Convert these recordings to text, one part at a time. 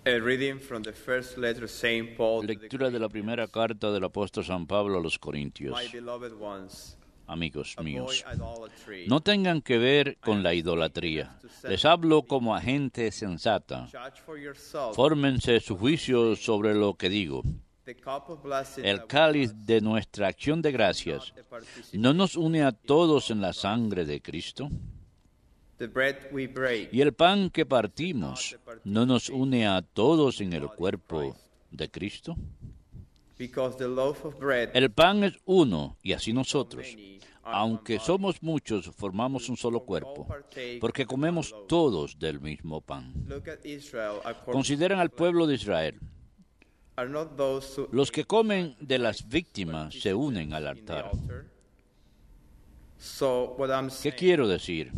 A reading from the first letter of Saint Paul to the Lectura de la primera carta del apóstol San Pablo a los Corintios. My beloved ones, Amigos avoid míos, idolatry. no tengan que ver con la idolatría. Les hablo como a gente sensata. Judge for yourself Fórmense su juicio sobre lo que digo. the cup of blessing El that cáliz de nuestra acción de gracias ¿no nos une a todos en la sangre de Cristo? the bread we break Y el pan que partimos ¿no nos une a todos en el cuerpo de Cristo? because the loaf of bread El pan es uno y así nosotros, aunque somos muchos, formamos un solo cuerpo, porque comemos todos del mismo pan. look at Israel according Consideran al pueblo de Israel. are not those who Los que comen de las víctimas se unen al in the altar. altar. So what I'm ¿Qué saying quiero decir?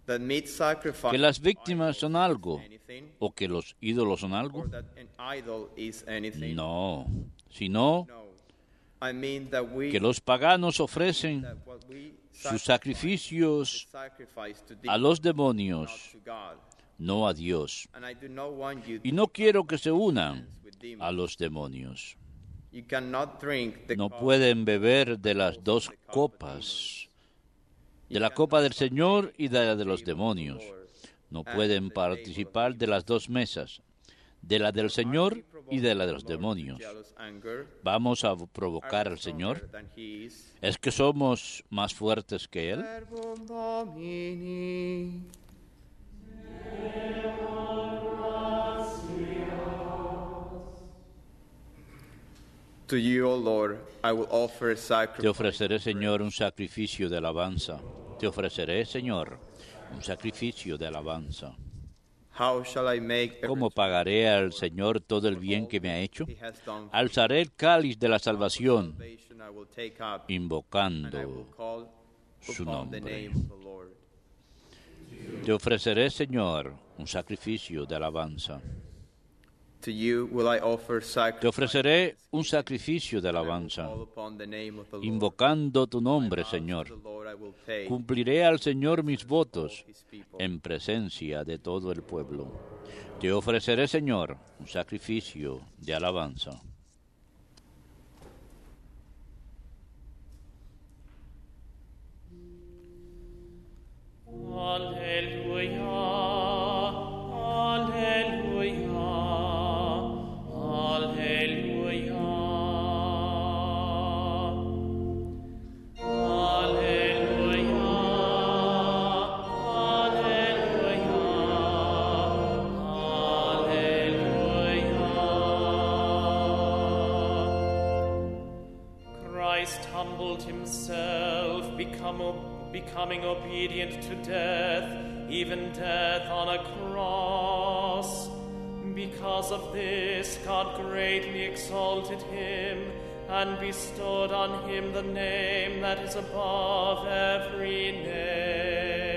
that meat sacrifice ¿Que las víctimas son algo anything o que los ídolos son algo? or that an idol is anything. No, sino No. I mean that we que los paganos ofrecen that what we sus sacrificios sacrifice to a thee, los not demonios, to God. no a Dios. And I do not want you Y no quiero que se unan with demons. a los demonios. You cannot drink the No cup pueden beber de las dos copas, de la copa del Señor y de la de los demonios. No pueden participar de las dos mesas, de la del Señor y de la de los demonios. jealous anger ¿Vamos a provocar al Señor? than he is. ¿Es que somos más fuertes que Él? Verbum Domini. To you, O Lord, I will offer a Te sacrifice. ofreceré, Señor, un sacrificio de alabanza. Te ofreceré, Señor, un sacrificio de alabanza. How shall I make ¿Cómo pagaré al Señor todo el bien que me ha hecho? He has done for Alzaré el cáliz de la salvación, salvation I will take up, and I will invocando call su upon the nombre. name of the Lord. Te ofreceré, Señor, un sacrificio de alabanza. To you will I offer Te sacrifice, ofreceré un sacrificio de and I will alabanza, call upon the name of the Lord. invocando tu nombre, Vows to Señor. the Lord I will pay, Cumpliré al Señor mis votos his people. en presencia de todo el pueblo. Te ofreceré, Señor, un sacrificio de alabanza. Alleluia, alleluia, alleluia. Alleluia, alleluia. Christ humbled himself, becoming obedient to death, even death on a cross. Because of this, God greatly exalted him and bestowed on him the name that is above every name.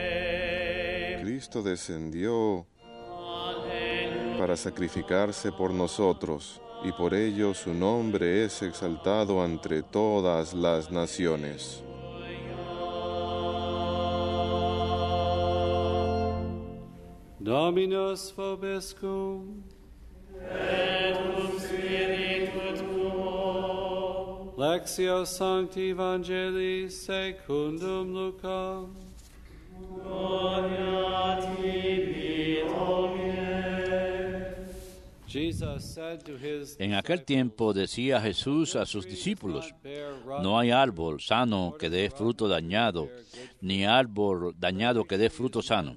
Cristo descendió Alleluia. para sacrificarse por nosotros, y por ello su nombre es exaltado entre todas las naciones. Dominus vobiscum. Et cum spiritu tuo. Lectio Sancti Evangelii secundum Lucam. Gloria tibi, Domine. Jesus said to his En aquel tiempo decía Jesús a sus discípulos, no hay árbol sano que dé fruto dañado, ni árbol dañado que dé fruto sano.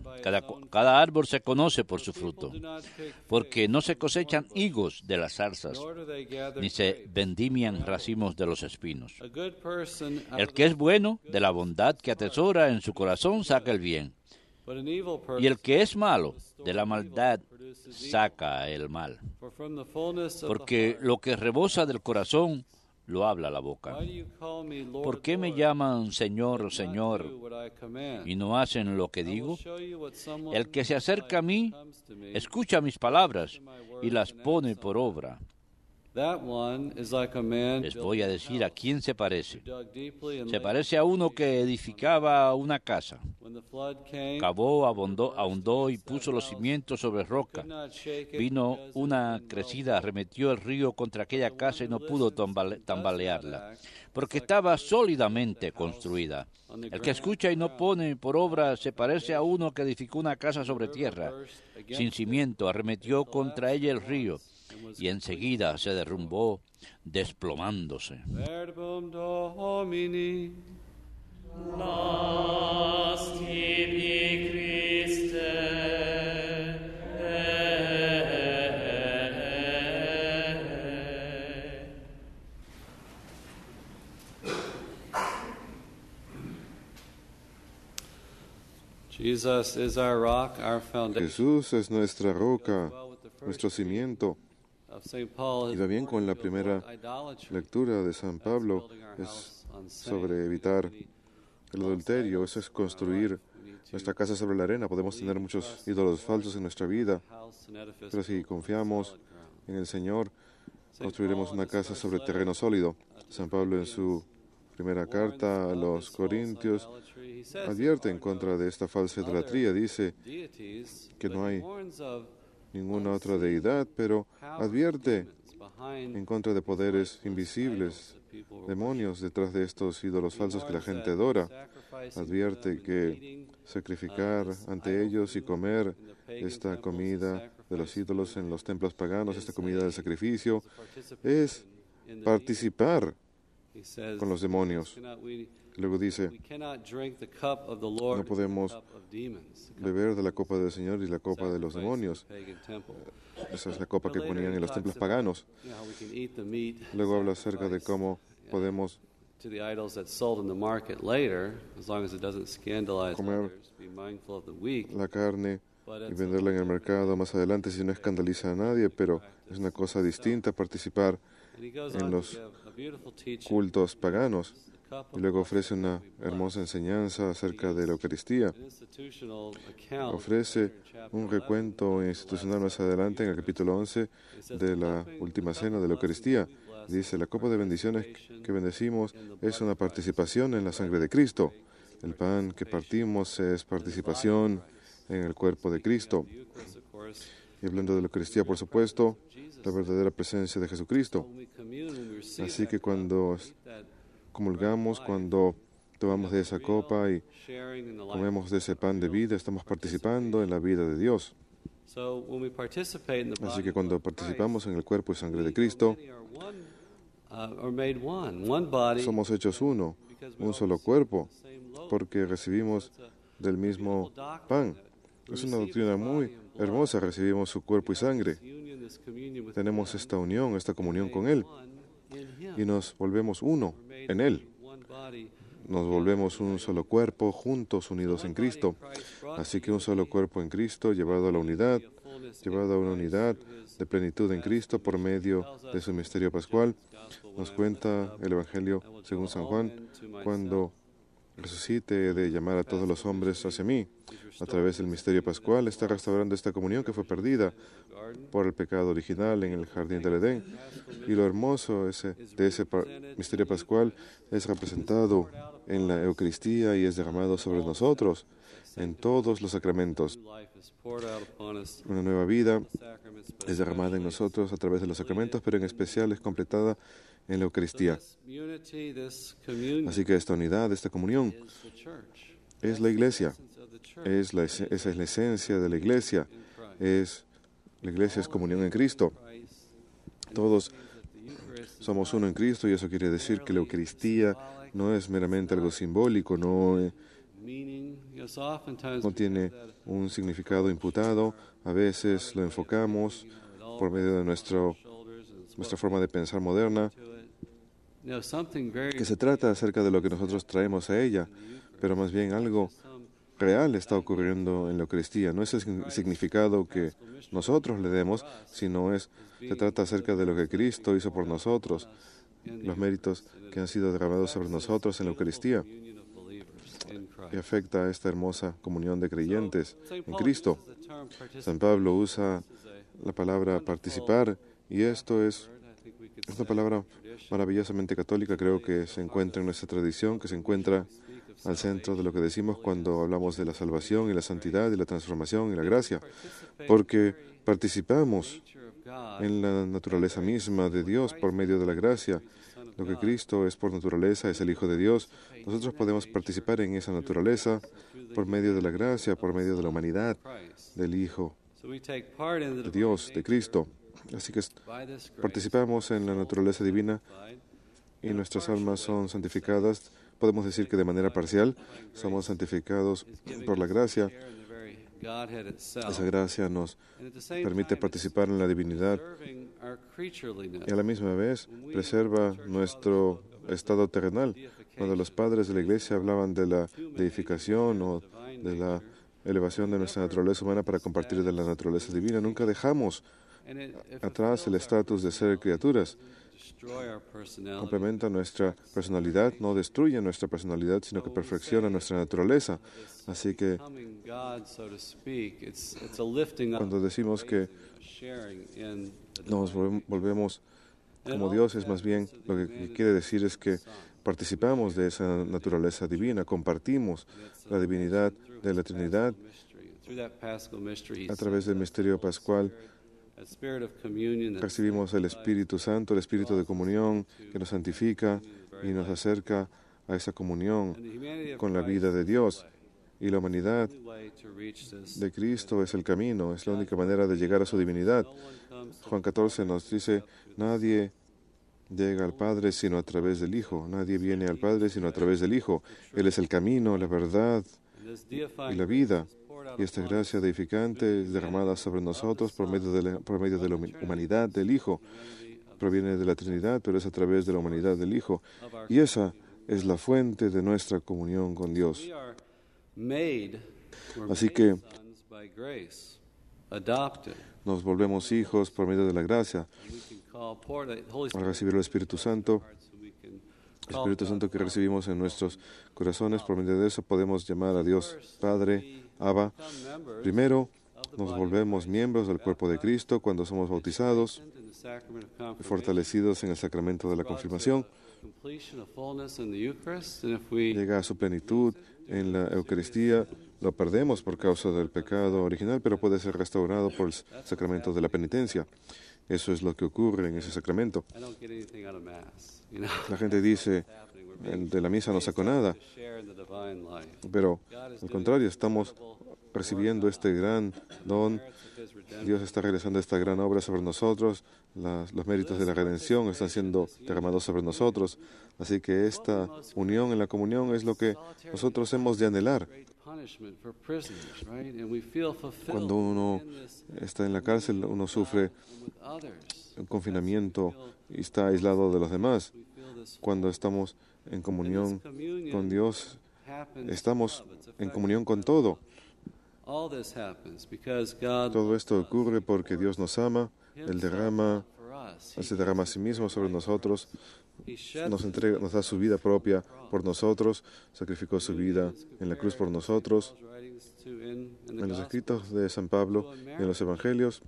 Cada árbol se conoce por su fruto, porque no se cosechan higos de las zarzas, nor do they gather ni se vendimian racimos de los espinos. a good person out El of que es bueno, de la bondad que atesora en su corazón, saca el bien. but an evil person. Y el que es malo, de la maldad, saca el mal. For from the fullness of Porque the heart, lo que rebosa del corazón, lo habla la boca. why do you call me Lord, ¿Por qué me Lord, llaman Señor, not Señor, do what I command? y no hacen lo que I will digo? show you what someone El que se acerca a mí, comes to me. escucha mis palabras y las pone por obra. That one is like a man Les voy a decir a quién se parece. who dug deeply and Se laid parece a uno que edificaba una casa. when the flood came, Cavó, ahondó y puso los cimientos sobre roca. could not shake it Vino because una it had been crecida, arremetió el río contra aquella casa y no pudo tambalearla, porque estaba sólidamente construida. El que escucha y no pone por obra se parece a uno que edificó una casa sobre tierra, sin cimiento, arremetió contra ella el río, y enseguida se derrumbó, desplomándose. Verbum Domini. Lasst tibi Christe. Jesus is our rock, our foundation. Jesús es nuestra roca, nuestro cimiento. Of St. Paul, Y va bien con la primera lectura de San Pablo, es sobre evitar el adulterio, eso es construir nuestra casa sobre la arena. Podemos tener muchos ídolos falsos en nuestra vida, pero si confiamos en el Señor, construiremos una casa sobre terreno sólido. San Pablo en su primera carta a los Corintios advierte en contra de esta falsa idolatría. Dice que no hay ninguna otra deidad, pero advierte en contra de poderes invisibles, demonios detrás de estos ídolos falsos que la gente adora. Advierte que sacrificar ante ellos y comer esta comida de los ídolos en los templos paganos, esta comida del sacrificio, es participar con los demonios. Luego dice, no podemos beber de la copa del Señor y la copa de los demonios. Esa es la copa que ponían en los templos paganos. Luego habla acerca de cómo podemos comer la carne y venderla en el mercado más adelante si no escandaliza a nadie, pero es una cosa distinta participar en los cultos paganos. Y luego ofrece una hermosa enseñanza acerca de la Eucaristía. Ofrece un recuento institucional más adelante en el capítulo 11 de la última cena de la Eucaristía. Dice, la copa de bendiciones que bendecimos es una participación en la sangre de Cristo. El pan que partimos es participación en el cuerpo de Cristo. Y hablando de la Eucaristía, por supuesto, la verdadera presencia de Jesucristo. Así que cuando comulgamos, cuando tomamos de esa copa y comemos de ese pan de vida, estamos participando en la vida de Dios. Así que cuando participamos en el cuerpo y sangre de Cristo, somos hechos uno, un solo cuerpo, porque recibimos del mismo pan. Es una doctrina muy hermosa, recibimos su cuerpo y sangre. Tenemos esta unión, esta comunión con Él, y nos volvemos uno en Él. Nos volvemos un solo cuerpo, juntos, unidos en Cristo. Así que un solo cuerpo en Cristo, llevado a la unidad, llevado a una unidad de plenitud en Cristo por medio de su misterio pascual. Nos cuenta el Evangelio según San Juan, cuando resucite, he de llamar a todos los hombres hacia mí. A través del misterio pascual está restaurando esta comunión que fue perdida por el pecado original en el jardín del Edén. Y lo hermoso de ese misterio pascual es representado en la Eucaristía y es derramado sobre nosotros en todos los sacramentos. Una nueva vida es derramada en nosotros a través de los sacramentos, pero en especial es completada en la Eucaristía. Así que esta unidad, esta comunión, es la Iglesia. Esa es la esencia de la Iglesia. La Iglesia es comunión en Cristo. Todos somos uno en Cristo y eso quiere decir que la Eucaristía no es meramente algo simbólico, no tiene un significado imputado. A veces lo enfocamos por medio de nuestra forma de pensar moderna, que se trata acerca de lo que nosotros traemos a ella, pero más bien algo real está ocurriendo en la Eucaristía. No es el significado que nosotros le demos, sino se trata acerca de lo que Cristo hizo por nosotros, los méritos que han sido derramados sobre nosotros en la Eucaristía, y afecta a esta hermosa comunión de creyentes en Cristo. San Pablo usa la palabra participar, y esto es Es una palabra maravillosamente católica, creo que se encuentra en nuestra tradición, que se encuentra al centro de lo que decimos cuando hablamos de la salvación y la santidad y la transformación y la gracia, porque participamos en la naturaleza misma de Dios por medio de la gracia. Lo que Cristo es por naturaleza es el Hijo de Dios. Nosotros podemos participar en esa naturaleza por medio de la gracia, por medio de la humanidad del Hijo de Dios, de Cristo. Así que participamos en la naturaleza divina y nuestras almas son santificadas. Podemos decir que de manera parcial somos santificados por la gracia. Esa gracia nos permite participar en la divinidad y a la misma vez preserva nuestro estado terrenal. Cuando los padres de la Iglesia hablaban de la deificación o de la elevación de nuestra naturaleza humana para compartir de la naturaleza divina, nunca dejamos atrás el estatus de ser criaturas. Complementa nuestra personalidad, no destruye nuestra personalidad, sino que perfecciona nuestra naturaleza. Así que cuando decimos que nos volvemos como Dios, es más bien lo que quiere decir es que participamos de esa naturaleza divina, compartimos la divinidad de la Trinidad a través del misterio pascual. Recibimos el Espíritu Santo, el Espíritu de comunión que nos santifica y nos acerca a esa comunión con la vida de Dios. Y la humanidad de Cristo es el camino, es la única manera de llegar a su divinidad. Juan 14 nos dice, nadie llega al Padre sino a través del Hijo. Nadie viene al Padre sino a través del Hijo. Él es el camino, la verdad y la vida. Y esta gracia deificante es derramada sobre nosotros por medio de la humanidad del Hijo. Proviene de la Trinidad, pero es a través de la humanidad del Hijo. Y esa es la fuente de nuestra comunión con Dios. Así que nos volvemos hijos por medio de la gracia. Al recibir el Espíritu Santo que recibimos en nuestros corazones, por medio de eso podemos llamar a Dios Padre, Abba. Primero, nos volvemos miembros del cuerpo de Cristo cuando somos bautizados y fortalecidos en el sacramento de la confirmación. Llega a su plenitud en la Eucaristía. Lo perdemos por causa del pecado original, pero puede ser restaurado por el sacramento de la penitencia. Eso es lo que ocurre en ese sacramento. La gente dice, de la misa no saco nada, pero al contrario, estamos recibiendo este gran don. Dios está realizando esta gran obra sobre nosotros. Los méritos de la redención están siendo derramados sobre nosotros. Así que esta unión en la comunión es lo que nosotros hemos de anhelar. Cuando uno está en la cárcel, uno sufre un confinamiento y está aislado de los demás. Cuando estamos en comunión con Dios, estamos en comunión con todo. Todo esto ocurre porque Dios nos ama. Él se derrama a sí mismo sobre nosotros, nos da su vida propia por nosotros, sacrificó su vida en la cruz por nosotros. En los escritos de San Pablo y en los evangelios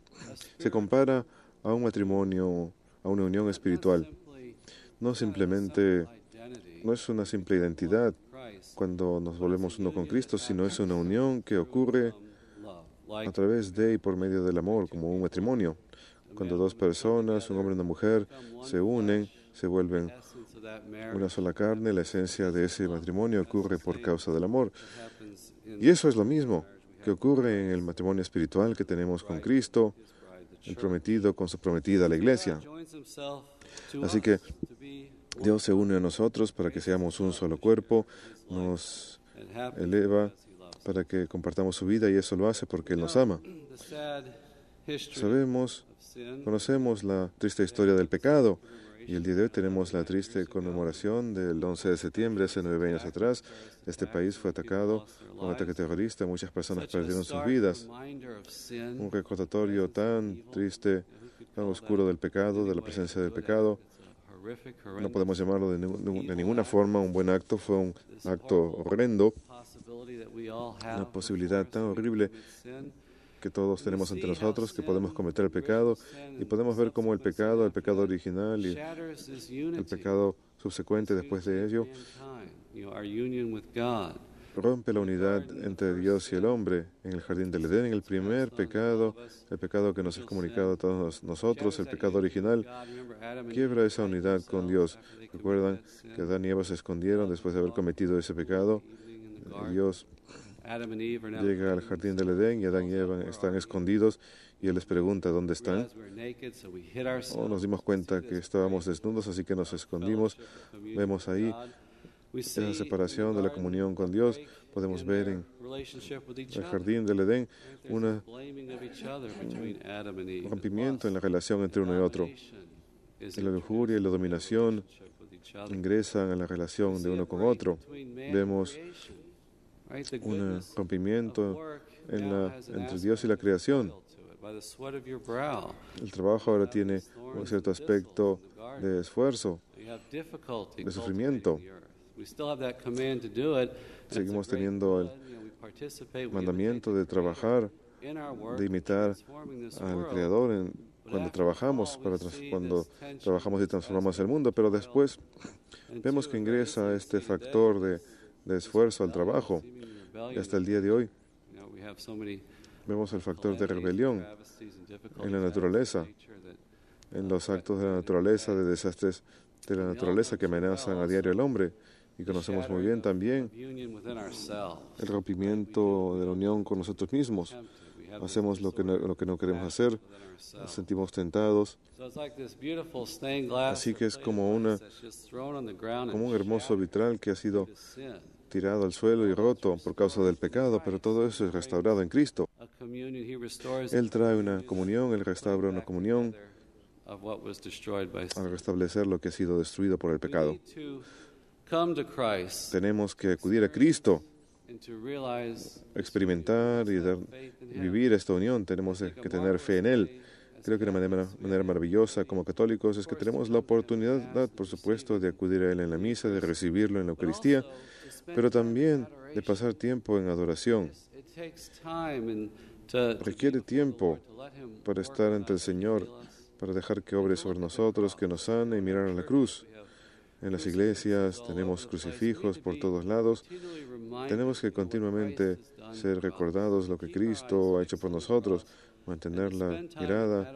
se compara a un matrimonio, a una unión espiritual. No es una simple identidad cuando nos volvemos uno con Cristo, sino es una unión que ocurre a través de y por medio del amor, como un matrimonio. Cuando dos personas, un hombre y una mujer, se unen, se vuelven una sola carne, la esencia de ese matrimonio ocurre por causa del amor. Y eso es lo mismo que ocurre en el matrimonio espiritual que tenemos con Cristo, el prometido con su prometida, la Iglesia. Así que Dios se une a nosotros para que seamos un solo cuerpo, nos eleva para que compartamos su vida y eso lo hace porque Él nos ama. Conocemos la triste historia del pecado y el día de hoy tenemos la triste conmemoración del 11 de septiembre, hace 9 años atrás. Este país fue atacado con un ataque terrorista, muchas personas perdieron sus vidas. Un recordatorio tan triste, tan oscuro del pecado, de la presencia del pecado. No podemos llamarlo de ninguna forma un buen acto, fue un acto horrendo, una posibilidad tan horrible que todos tenemos ante nosotros, que podemos cometer el pecado y podemos ver cómo el pecado original y el pecado subsecuente después de ello rompe la unidad entre Dios y el hombre en el jardín del Edén. El primer pecado, el pecado que nos es comunicado a todos nosotros, el pecado original, quiebra esa unidad con Dios. Recuerdan que Adán y Eva se escondieron después de haber cometido ese pecado. Dios llega al jardín del Edén y Adán y Eva están escondidos y Él les pregunta dónde están. Nos dimos cuenta que estábamos desnudos, así que nos escondimos. Vemos ahí esa separación de la comunión con Dios. Podemos ver en el jardín del Edén un rompimiento en la relación entre uno y otro. Y la lujuria y la dominación ingresan en la relación de uno con otro. Vemos un rompimiento entre Dios y la creación. El trabajo ahora tiene un cierto aspecto de esfuerzo, de sufrimiento. Seguimos teniendo el mandamiento de trabajar, de imitar al Creador cuando trabajamos y transformamos el mundo, pero después vemos que ingresa este factor de esfuerzo al trabajo. Y hasta el día de hoy vemos el factor de rebelión en la naturaleza, en los actos de la naturaleza, de desastres de la naturaleza que amenazan a diario al hombre. Y conocemos muy bien también el rompimiento de la unión con nosotros mismos. Hacemos lo que no queremos hacer, nos sentimos tentados. Así que es como un hermoso vitral que ha sido tirado al suelo y roto por causa del pecado, pero todo eso es restaurado en Cristo. Él trae una comunión, Él restaura una comunión al restablecer lo que ha sido destruido por el pecado. Tenemos que acudir a Cristo, experimentar y vivir esta unión. Tenemos que tener fe en Él. Creo que de manera maravillosa como católicos es que tenemos la oportunidad, por supuesto, de acudir a Él en la misa, de recibirlo en la Eucaristía, pero también de pasar tiempo en adoración. Requiere tiempo para estar ante el Señor, para dejar que obre sobre nosotros, que nos sane y mirar a la cruz. En las iglesias tenemos crucifijos por todos lados. Tenemos que continuamente ser recordados lo que Cristo ha hecho por nosotros, mantener la mirada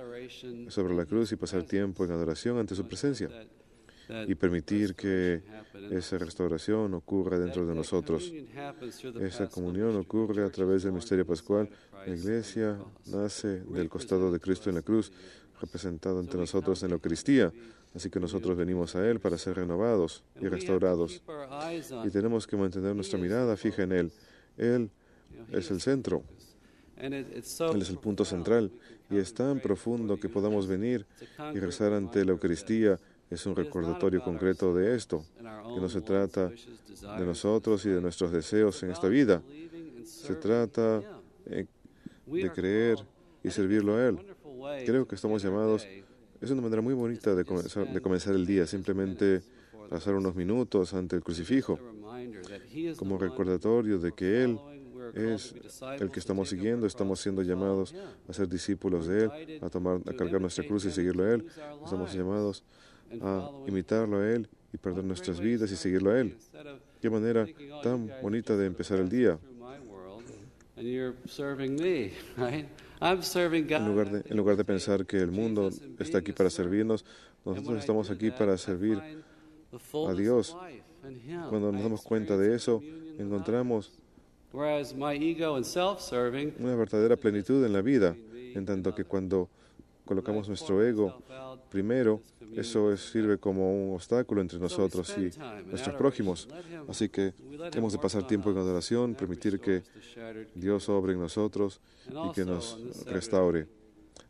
sobre la cruz y pasar tiempo en adoración ante su presencia y permitir que esa restauración ocurra dentro de nosotros. Esa comunión ocurre a través del misterio pascual. La iglesia nace del costado de Cristo en la cruz, representado ante nosotros en la Eucaristía. Así que nosotros venimos a Él para ser renovados y restaurados. Y tenemos que mantener nuestra mirada fija en Él. Él es el centro. Él es el punto central. Y es tan profundo que podamos venir y rezar ante la Eucaristía. Es un recordatorio concreto de esto, que no se trata de nosotros y de nuestros deseos en esta vida. Se trata de creer y servirlo a Él. Creo que estamos llamados. Es una manera muy bonita de comenzar el día, simplemente pasar unos minutos ante el crucifijo, como recordatorio de que Él es el que estamos siguiendo. Estamos siendo llamados a ser discípulos de Él, a cargar nuestra cruz y seguirlo a Él. Estamos llamados a imitarlo a Él y perder nuestras vidas y seguirlo a Él. Qué manera tan bonita de empezar el día. En lugar de pensar que el mundo está aquí para servirnos, nosotros estamos aquí para servir a Dios. Cuando nos damos cuenta de eso, encontramos una verdadera plenitud en la vida, en tanto que cuando colocamos nuestro ego primero, eso sirve como un obstáculo entre nosotros y nuestros prójimos. Así que hemos de pasar tiempo en adoración, permitir que Dios obre en nosotros y que nos restaure.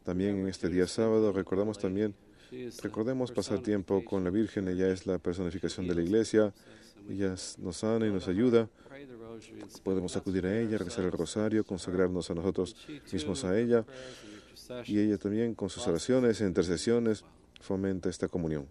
También en este día sábado recordemos pasar tiempo con la Virgen. Ella es la personificación de la Iglesia. Ella nos sana y nos ayuda. Podemos acudir a ella, rezar el rosario, consagrarnos a nosotros mismos a ella. Y ella también, con sus oraciones e intercesiones, fomenta esta comunión.